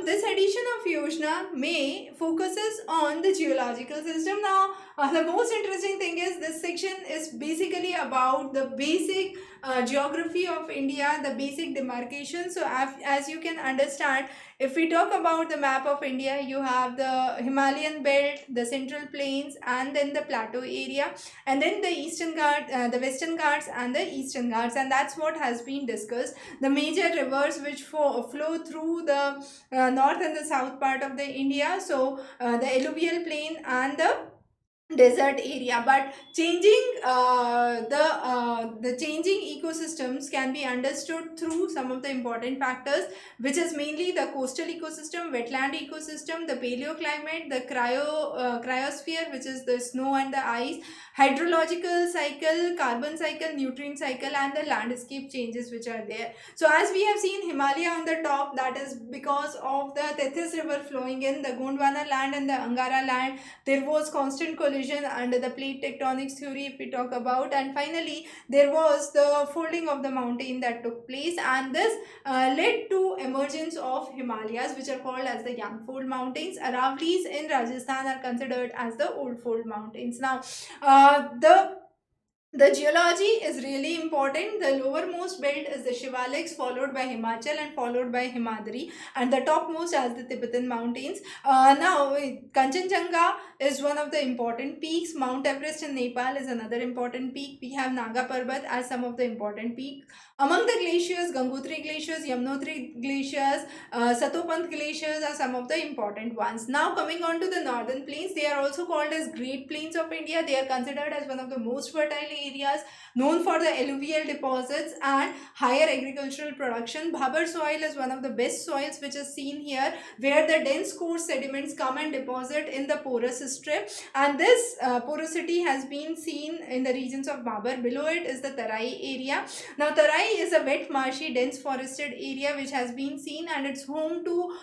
this edition of Yojana May focuses on the geological system. Now, the most interesting thing is this section is basically about the basic geography of India, the basic demarcation. So, as you can understand, if we talk about the map of India, you have the Himalayan belt, the central plains, and then the plateau area, and then the eastern Ghats, the western Ghats, and the eastern Ghats, and that's what has been discussed. The major rivers which flow through the north and the south part of the India. So the alluvial plain and the desert area, but changing the changing ecosystems can be understood through some of the important factors, which is mainly the coastal ecosystem, wetland ecosystem, the paleoclimate, the cryosphere, which is the snow and the ice, hydrological cycle, carbon cycle, nutrient cycle, and the landscape changes which are there. So as we have seen Himalaya on the top, that is because of the Tethys river flowing in the Gondwana land and the Angara land. There was constant collision under the plate tectonics theory, if we talk about, and finally there was the folding of the mountain that took place, and this led to emergence of Himalayas, which are called as the Yangfold mountains. Aravali's in Rajasthan are considered as the old fold mountains. Now the geology is really important. The lowermost belt is the Shivaliks, followed by Himachal and followed by Himadri, and the topmost as the Tibetan mountains. Now, Kanchenjunga is one of the important peaks. Mount Everest in Nepal is another important peak. We have Naga Parbat as some of the important peaks. Among the glaciers, Gangotri glaciers, Yamunotri glaciers, Satopant glaciers are some of the important ones. Now, coming on to the northern plains, they are also called as Great Plains of India. They are considered as one of the most fertile areas, known for the alluvial deposits and higher agricultural production. Bhabar soil is one of the best soils which is seen here, where the dense coarse sediments come and deposit in the porous strip, and this porosity has been seen in the regions of Bhabar. Below it is the Tarai area. Now Tarai is a wet marshy dense forested area which has been seen, and it's home to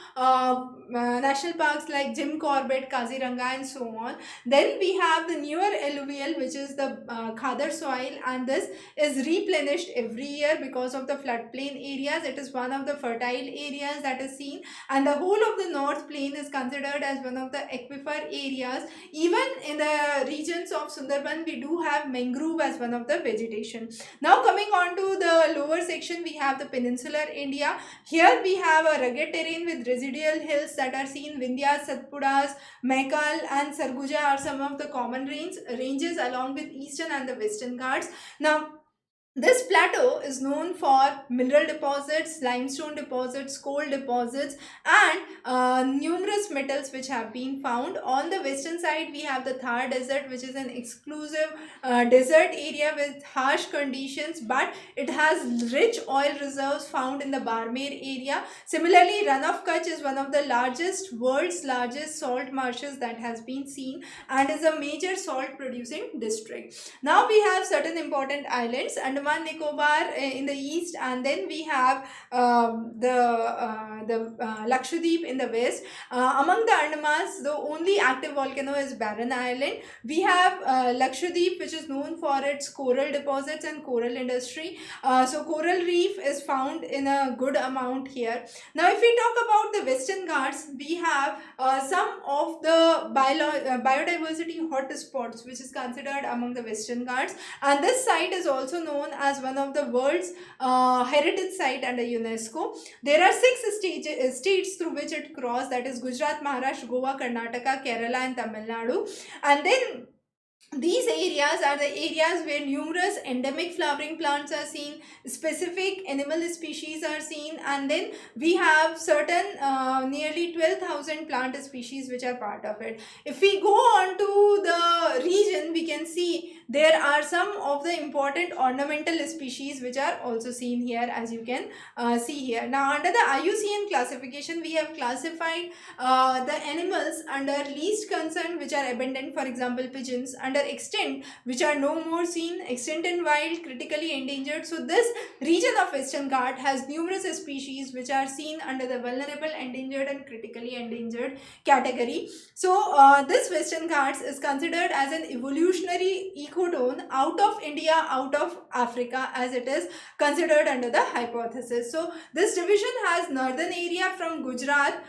national parks like Jim Corbett, Kaziranga, and so on. Then we have the newer alluvial, which is the Khadar soil, and this is replenished every year because of the floodplain areas. It is one of the fertile areas that is seen, and the whole of the North Plain is considered as one of the aquifer areas. Even in the regions of Sundarban, we do have mangrove as one of the vegetation. Now coming on to the lower section, we have the peninsular India. Here we have a rugged terrain with residual hills that are seen. Vindhyas, Satpuras, Maikal, and Sarguja are some of the common ranges along with eastern and the western Ghats. Now this plateau is known for mineral deposits, limestone deposits, coal deposits, and numerous metals which have been found. On the western side, we have the Thar Desert, which is an exclusive desert area with harsh conditions, but it has rich oil reserves found in the Barmer area. Similarly, Rann of Kutch is one of the world's largest salt marshes that has been seen, and is a major salt producing district. Now we have certain important islands, Andaman Nicobar in the east, and then we have the Lakshadweep in the west. Among the Andamans, the only active volcano is Barren Island. We have Lakshadweep, which is known for its coral deposits and coral industry. So coral reef is found in a good amount here. Now if we talk about the Western Ghats, we have some of the biodiversity hotspots which is considered among the Western Ghats, and this site is also known as one of the world's heritage site under UNESCO. There are states through which it crosses, that is Gujarat, Maharashtra, Goa, Karnataka, Kerala, and Tamil Nadu. And then these areas are the areas where numerous endemic flowering plants are seen, specific animal species are seen, and then we have certain nearly 12,000 plant species which are part of it. If we go on to the region, we can see there are some of the important ornamental species which are also seen here, as you can see here. Now under the IUCN classification, we have classified the animals under least concern, which are abundant, for example pigeons, under extinct, which are no more seen, extinct and wild, critically endangered. So this region of Western Ghat has numerous species which are seen under the vulnerable, endangered, and critically endangered category. So this Western Ghats is considered as an evolutionary codon out of India, out of Africa, as it is considered under the hypothesis. So this division has northern area from Gujarat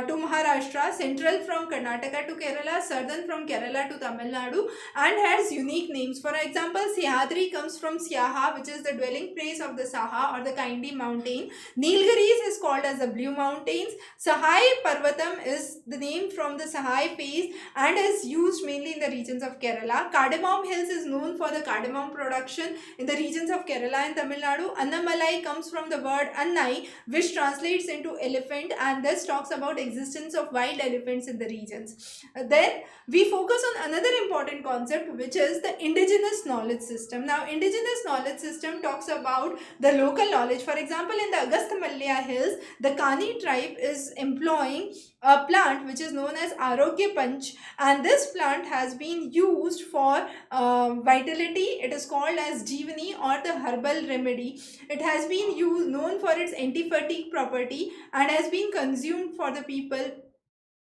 to Maharashtra, central from Karnataka to Kerala, southern from Kerala to Tamil Nadu, and has unique names. For example, Sahyadri comes from Syaha, which is the dwelling place of the Saha or the Kaindi mountain. Nilgiris is called as the Blue Mountains. Sahai Parvatam is the name from the Sahai phase and is used mainly in the regions of Kerala. Cardamom Hills is known for the cardamom production in the regions of Kerala and Tamil Nadu. Annamalai comes from the word Annai, which translates into elephant, and this talks about existence of wild elephants in the regions. Then we focus on another important concept, which is the indigenous knowledge system. Now, indigenous knowledge system talks about the local knowledge. For example, in the Agastyamalaya Hills, the Kani tribe is employing a plant which is known as Arogya Panch, and this plant has been used for vitality. It is called as Jeevani or the herbal remedy. It has been known for its anti-fatigue property and has been consumed for the people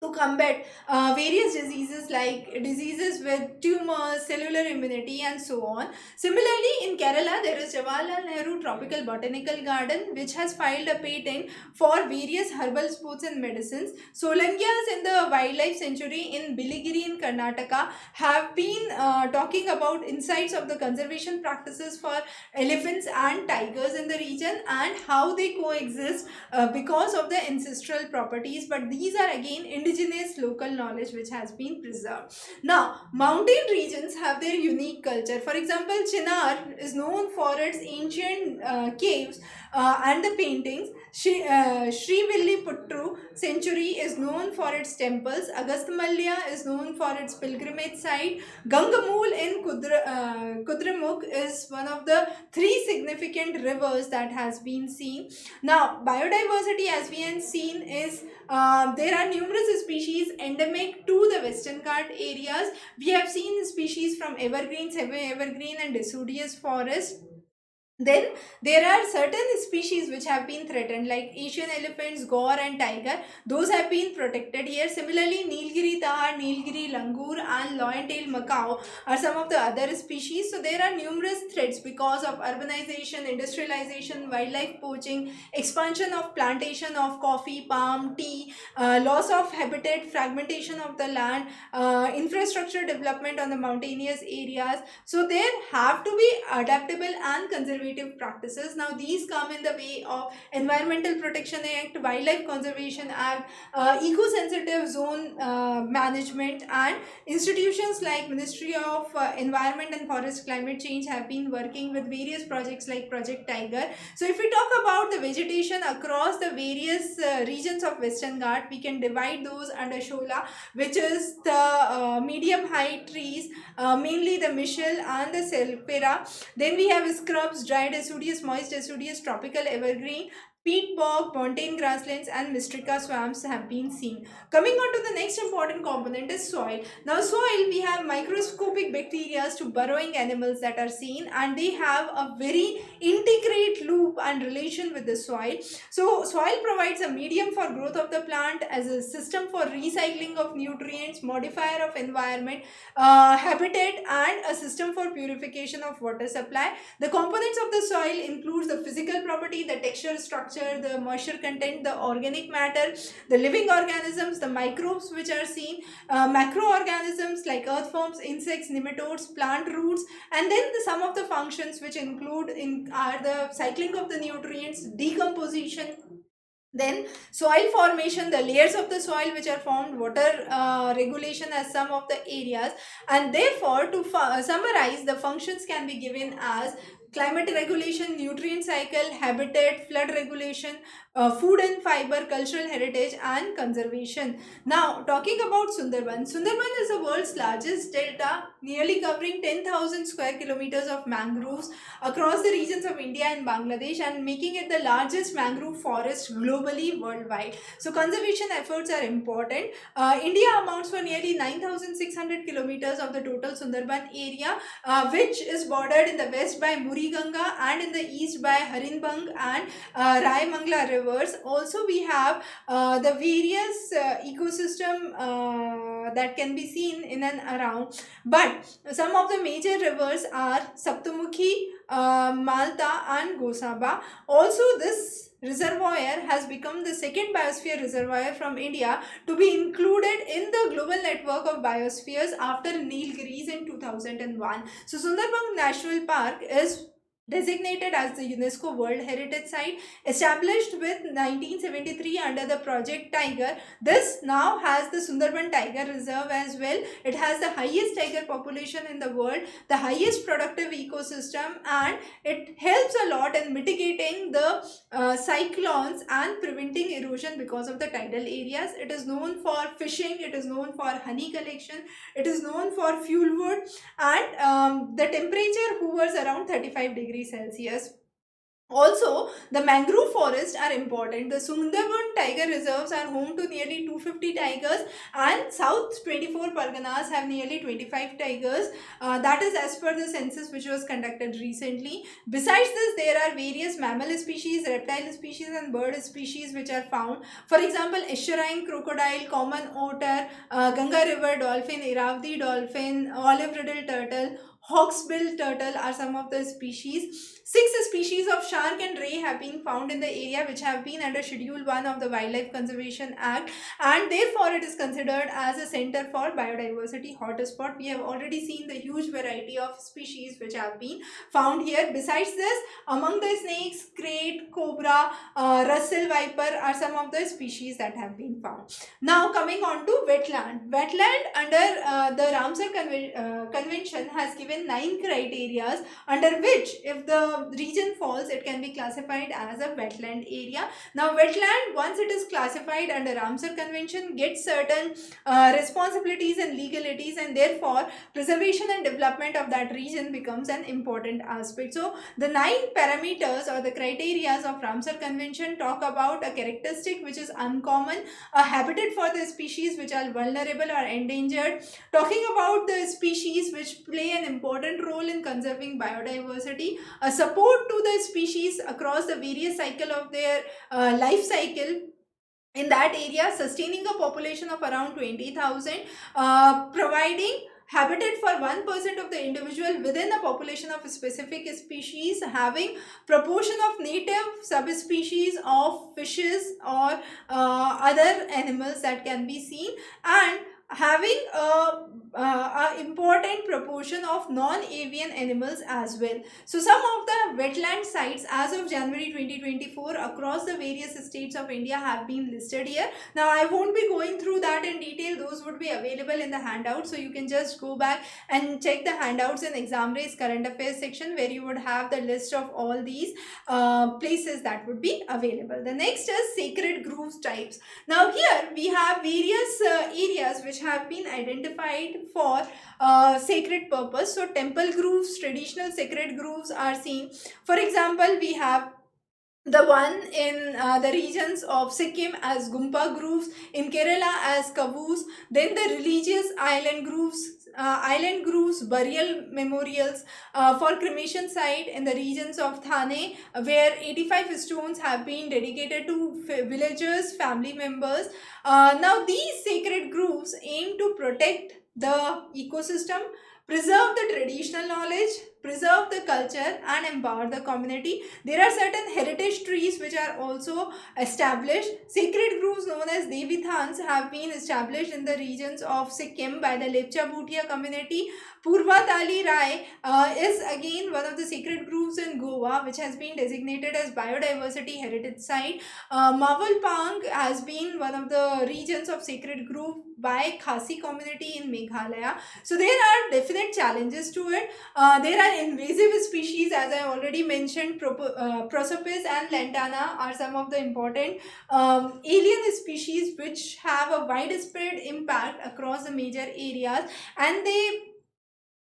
to combat various diseases like diseases with tumors, cellular immunity, and so on. Similarly, in Kerala, there is Jawaharlal Nehru Tropical Botanical Garden, which has filed a patent for various herbal sports and medicines. Solangias in the Wildlife Sanctuary in Biligiri in Karnataka have been talking about insights of the conservation practices for elephants and tigers in the region and how they coexist because of the ancestral properties. But these are again indigenous local knowledge which has been preserved. Now, mountain regions have their unique culture. For example, Chinar is known for its ancient caves and the paintings. Srivilliputtru Sanctuary is known for its temples. Agastyamalaya is known for its pilgrimage site. Gangamool in Kudramukh is one of the 3 significant rivers that has been seen. Now, biodiversity, as we have seen, is there are numerous species endemic to the Western Ghat areas. We have seen species from evergreen, semi-evergreen and deciduous forest. Then there are certain species which have been threatened, like Asian elephants, gaur and tiger. Those have been protected here. Similarly, Nilgiri tahar, Nilgiri langur and lion-tailed macaw are some of the other species. So there are numerous threats because of urbanization, industrialization, wildlife poaching, expansion of plantation of coffee, palm, tea, loss of habitat, fragmentation of the land, infrastructure development on the mountainous areas. So there have to be adaptable and conservative practices. Now, these come in the way of Environmental Protection Act, Wildlife Conservation Act, eco-sensitive zone management, and institutions like Ministry of Environment and Forest Climate Change have been working with various projects like Project Tiger. So if we talk about the vegetation across the various regions of Western Ghat, we can divide those under Shola, which is the medium height trees, mainly the Michel and the Selpera. Then we have scrubs, dry deciduous, moist deciduous, tropical evergreen, peat bog, montane grasslands and Mystrica swamps have been seen. Coming on to the next important component is soil. Now, soil, we have microscopic bacteria to burrowing animals that are seen, and they have a very integrate loop and relation with the soil. So soil provides a medium for growth of the plant as a system for recycling of nutrients, modifier of environment, habitat, and a system for purification of water supply. The components of the soil includes the physical property, the texture, structure, the moisture content, the organic matter, the living organisms, the microbes which are seen, macroorganisms like earthworms, insects, nematodes, plant roots, and then some of the functions which include are the cycling of the nutrients, decomposition, then soil formation, the layers of the soil which are formed, water regulation as some of the areas. And therefore, to summarize, the functions can be given as climate regulation, nutrient cycle, habitat, flood regulation, food and fiber, cultural heritage, and conservation. Now, talking about Sundarban. Sundarban is the world's largest delta, nearly covering 10,000 square kilometers of mangroves across the regions of India and Bangladesh, and making it the largest mangrove forest globally worldwide. So, conservation efforts are important. India amounts for nearly 9,600 kilometers of the total Sundarban area, which is bordered in the west by Muri Ganga and in the east by Harinbang and Raimangla river. rivers. Also we have the various ecosystem that can be seen in and around, but some of the major rivers are Saptamukhi, Malta and Gosaba. Also this reservoir has become the second biosphere reservoir from India to be included in the global network of biospheres after Nilgiris in 2001. So Sundarban National Park is designated as the UNESCO World Heritage Site, established with 1973 under the Project Tiger. This now has the Sundarban Tiger Reserve as well. It has the highest tiger population in the world, the highest productive ecosystem, and it helps a lot in mitigating the cyclones and preventing erosion because of the tidal areas. It is known for fishing, it is known for honey collection, it is known for fuel wood, and the temperature hovers around 35 degrees Celsius. Also, the mangrove forests are important. The Sundarban tiger reserves are home to nearly 250 tigers, and South 24 Parganas have nearly 25 tigers. That is as per the census which was conducted recently. Besides this, there are various mammal species, reptile species and bird species which are found. For example, estuarine crocodile, common otter, Ganga river dolphin, Irrawaddy dolphin, olive-riddle turtle, hawksbill turtle are some of the species. 6 species of shark and ray have been found in the area, which have been under Schedule 1 of the Wildlife Conservation Act, and therefore it is considered as a center for biodiversity hotspot. We have already seen the huge variety of species which have been found here. Besides this, among the snakes, krait, cobra, Russell viper are some of the species that have been found. Now coming on to wetland. Wetland under the Ramsar Convention has given 9 criteria under which, if the region falls, it can be classified as a wetland area. Now wetland, once it is classified under Ramsar Convention, gets certain responsibilities and legalities, and therefore preservation and development of that region becomes an important aspect. So the 9 parameters or the criteria of Ramsar Convention talk about a characteristic which is uncommon, a habitat for the species which are vulnerable or endangered, talking about the species which play an important role in conserving biodiversity, a support to the species across the various cycle of their life cycle in that area, sustaining a population of around 20,000, providing habitat for 1% of the individual within a population of a specific species, having proportion of native subspecies of fishes or other animals that can be seen, and having a important proportion of non-avian animals as well. So some of the wetland sites as of January 2024 across the various states of India have been listed here. Now I won't be going through that in detail, those would be available in the handout, so you can just go back and check the handouts in Examrace current affairs section, where you would have the list of all these places that would be available. The next is sacred groves types. Now here we have various areas which have been identified for sacred purpose. So temple groves, traditional sacred groves are seen. For example, we have the one in the regions of Sikkim as Gumpa groves, in Kerala as Kavus, then the religious island groves, burial memorials for cremation site in the regions of Thane, where 85 stones have been dedicated to villagers, family members. Now these sacred groves aim to protect the ecosystem, preserve the traditional knowledge, preserve the culture and empower the community. There are certain heritage trees which are also established. Sacred groves known as Devithans have been established in the regions of Sikkim by the Lepcha Bhutia community. Purva Tali Rai is again one of the sacred groves in Goa, which has been designated as biodiversity heritage site. Mawal Pang has been one of the regions of sacred grove by Khasi community in Meghalaya. So there are definite challenges to it. There are invasive species, as I already mentioned. Prosopis and lantana are some of the important alien species which have a widespread impact across the major areas, and they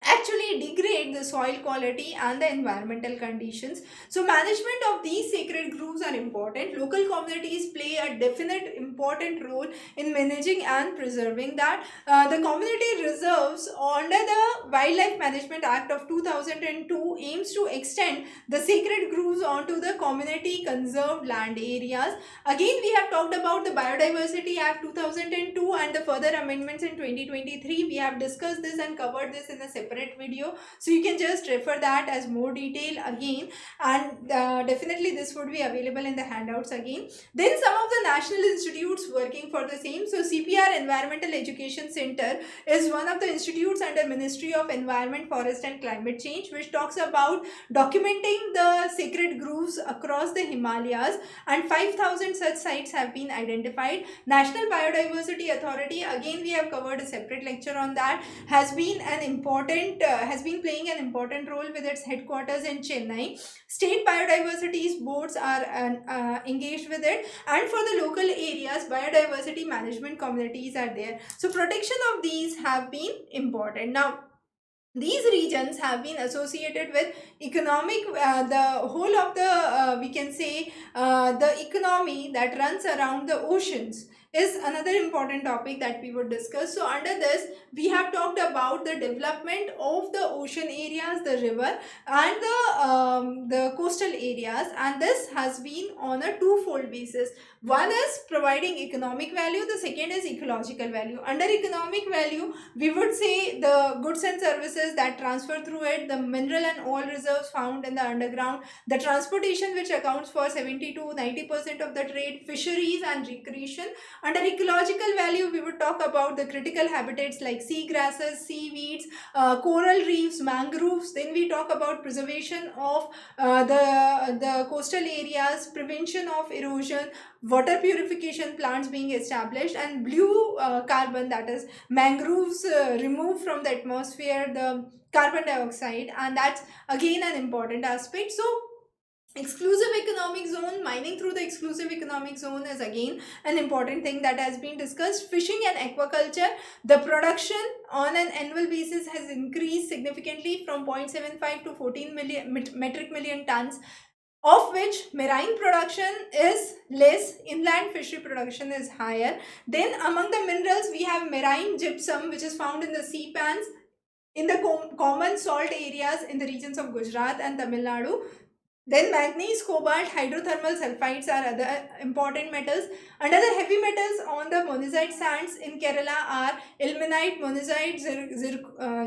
actually degrade the soil quality and the environmental conditions. So management of these sacred groves are important. Local communities play a definite important role in managing and preserving that. The community reserves under the Wildlife Management Act of 2002 aims to extend the sacred groves onto the community conserved land areas. Again, we have talked about the Biodiversity Act 2002 and the further amendments in 2023. We have discussed this and covered this in a separate video. So you can just refer that as more detail again. And definitely this would be available in the handouts again. Then some of the national institutes working for the same. So CPR Environmental Education Center is one of the institutes under Ministry of Environment, Forest and Climate Change, which talks about documenting the sacred groves across the Himalayas, and 5,000 such sites have been identified. National Biodiversity Authority, again we have covered a separate lecture on that, has been playing an important role with its headquarters in Chennai. State biodiversity boards are engaged with it, and for the local areas, biodiversity management communities are there. So protection of these have been important. Now, these regions have been associated with economic, the whole of the, we can say, the economy that runs around the oceans is another important topic that we would discuss. So under this, we have talked about the development of the ocean areas, the river, and the coastal areas, and this has been on a twofold basis. One is providing economic value, the second is ecological value. Under economic value, we would say the goods and services that transfer through it, the mineral and oil reserves found in the underground, the transportation which accounts for 70 to 90% of the trade, fisheries and recreation. Under ecological value, we would talk about the critical habitats like sea grasses, seaweeds, coral reefs, mangroves. Then we talk about preservation of the coastal areas, prevention of erosion, water purification plants being established, and blue carbon, that is mangroves remove from the atmosphere the carbon dioxide, and that's again an important aspect. So exclusive economic zone, mining through the exclusive economic zone is again an important thing that has been discussed. Fishing and aquaculture, the production on an annual basis has increased significantly from 0.75 to 14 million metric million tons, of which marine production is less, inland fishery production is higher. Then among the minerals, we have marine gypsum, which is found in the sea pans in the common salt areas in the regions of Gujarat and Tamil Nadu. Then manganese, cobalt, hydrothermal sulfides are other important metals. Under the heavy metals on the monazite sands in Kerala are ilmenite, monazite,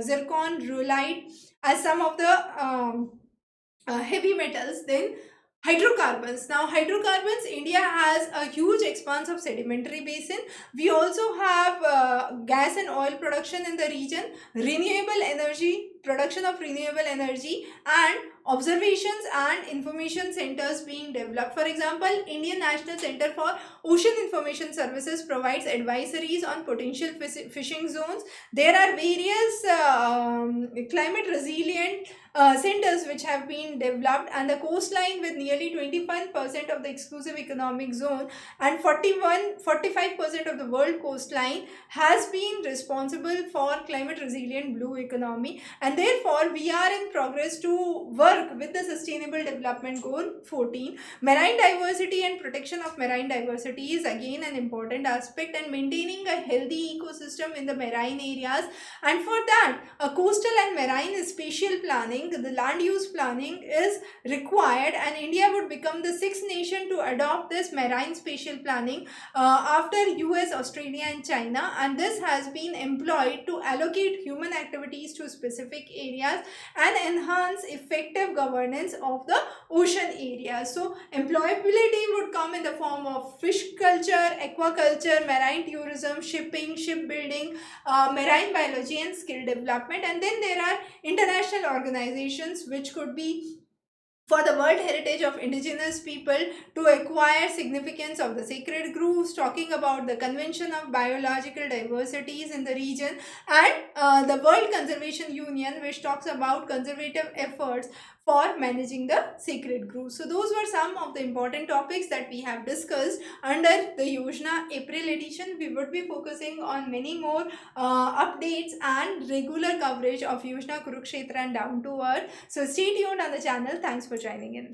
zircon, rhyolite as some of the heavy metals. Then hydrocarbons. Now hydrocarbons, India has a huge expanse of sedimentary basin. We also have gas and oil production in the region, renewable energy, production of renewable energy, and observations and information centers being developed. For example, Indian National Center for Ocean Information Services provides advisories on potential fishing zones. There are various climate resilient centers which have been developed, and the coastline with nearly 21% of the exclusive economic zone and 45% of the world coastline has been responsible for climate resilient blue economy, and therefore we are in progress to work with the Sustainable Development Goal 14. Marine diversity and protection of marine diversity is again an important aspect, and maintaining a healthy ecosystem in the marine areas, and for that a coastal and marine spatial planning, the land use planning is required, and India would become the sixth nation to adopt this marine spatial planning after US, Australia and China, and this has been employed to allocate human activities to specific areas and enhance effective governance of the ocean area. So employability would come in the form of fish culture, aquaculture, marine tourism, shipping, shipbuilding, marine biology and skill development. And then there are international organizations which could be for the World Heritage of Indigenous People to acquire significance of the sacred groves, talking about the Convention of Biological Diversities in the region, and the World Conservation Union, which talks about conservative efforts for managing the sacred groves. So those were some of the important topics that we have discussed under the Yojana April edition. We would be focusing on many more updates and regular coverage of Yojana Kurukshetra and Down to Earth. So stay tuned on the channel. Thanks for joining in.